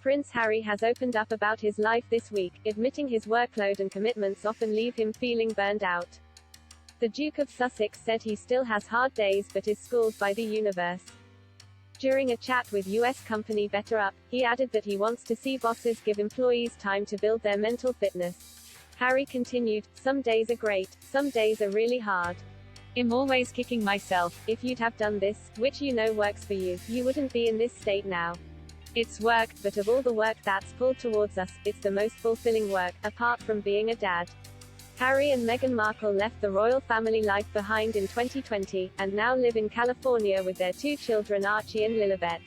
Prince Harry has opened up about his life this week, admitting his workload and commitments often leave him feeling burned out. The Duke of Sussex said he still has hard days but is schooled by the universe. During a chat with US company BetterUp, he added that he wants to see bosses give employees time to build their mental fitness. Harry continued, "Some days are great, some days are really hard. I'm always kicking myself. If you'd have done this, which you know works for you, you wouldn't be in this state now. It's work, but of all the work that's pulled towards us, it's the most fulfilling work, apart from being a dad." Harry and Meghan Markle left the royal family life behind in 2020, and now live in California with their 2 children Archie and Lilibet.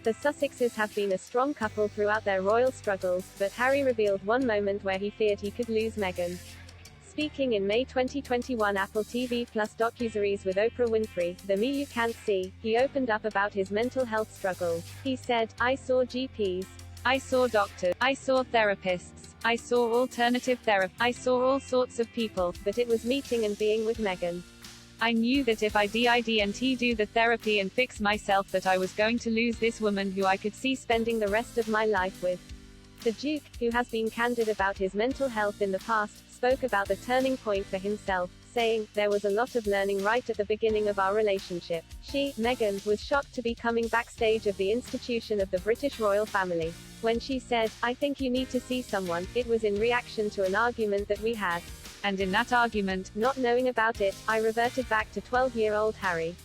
The Sussexes have been a strong couple throughout their royal struggles, but Harry revealed one moment where he feared he could lose Meghan. Speaking in May 2021 Apple TV Plus docuseries with Oprah Winfrey, The Me You Can't See, he opened up about his mental health struggles. He said, "I saw GPs. I saw doctors. I saw therapists. I saw alternative therapy. I saw all sorts of people, but it was meeting and being with Meghan. I knew that if I didn't do the therapy and fix myself that I was going to lose this woman who I could see spending the rest of my life with." The Duke, who has been candid about his mental health in the past, spoke about the turning point for himself, saying, "There was a lot of learning right at the beginning of our relationship. She, Meghan, was shocked to be coming backstage of the institution of the British royal family. When she said, 'I think you need to see someone,' it was in reaction to an argument that we had. And in that argument, not knowing about it, I reverted back to 12-year-old Harry.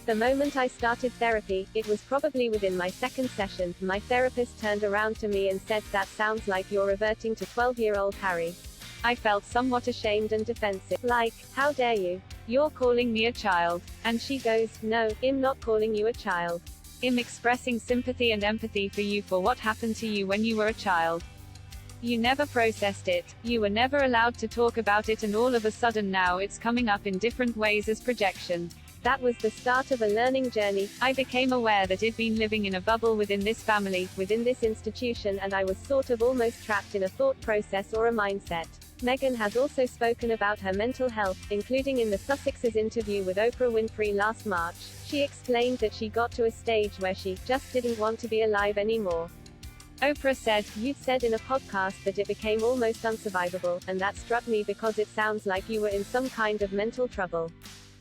The moment I started therapy, it was probably within my second session, my therapist turned around to me and said, 'That sounds like you're reverting to 12-year-old Harry.' I felt somewhat ashamed and defensive. Like, 'How dare you? You're calling me a child.' And she goes, 'No, I'm not calling you a child. I'm expressing sympathy and empathy for you for what happened to you when you were a child. You never processed it. You were never allowed to talk about it, and all of a sudden now it's coming up in different ways as projection. That was the start of a learning journey. I became aware that I'd been living in a bubble within this family, within this institution, and I was sort of almost trapped in a thought process or a mindset." Meghan has also spoken about her mental health, including in the Sussexes interview with Oprah Winfrey last March. She explained that she got to a stage where she just didn't want to be alive anymore. Oprah said, "You'd said in a podcast that it became almost unsurvivable, and that struck me because it sounds like you were in some kind of mental trouble.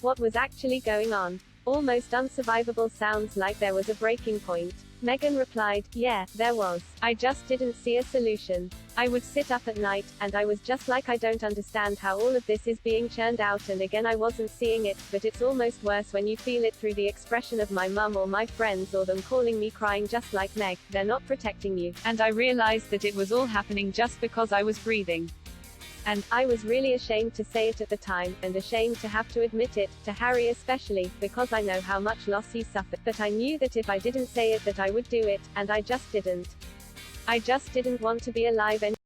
What was actually going on? Almost unsurvivable sounds like there was a breaking point." Meghan replied, "Yeah, there was. I just didn't see a solution. I would sit up at night, and I was just like, I don't understand how all of this is being churned out, and again I wasn't seeing it, but it's almost worse when you feel it through the expression of my mum or my friends or them calling me crying just like, 'Meg, they're not protecting you.' And I realized that it was all happening just because I was breathing. And I was really ashamed to say it at the time, and ashamed to have to admit it, to Harry especially, because I know how much loss he suffered. But I knew that if I didn't say it that I would do it, and I just didn't. I just didn't want to be alive anymore."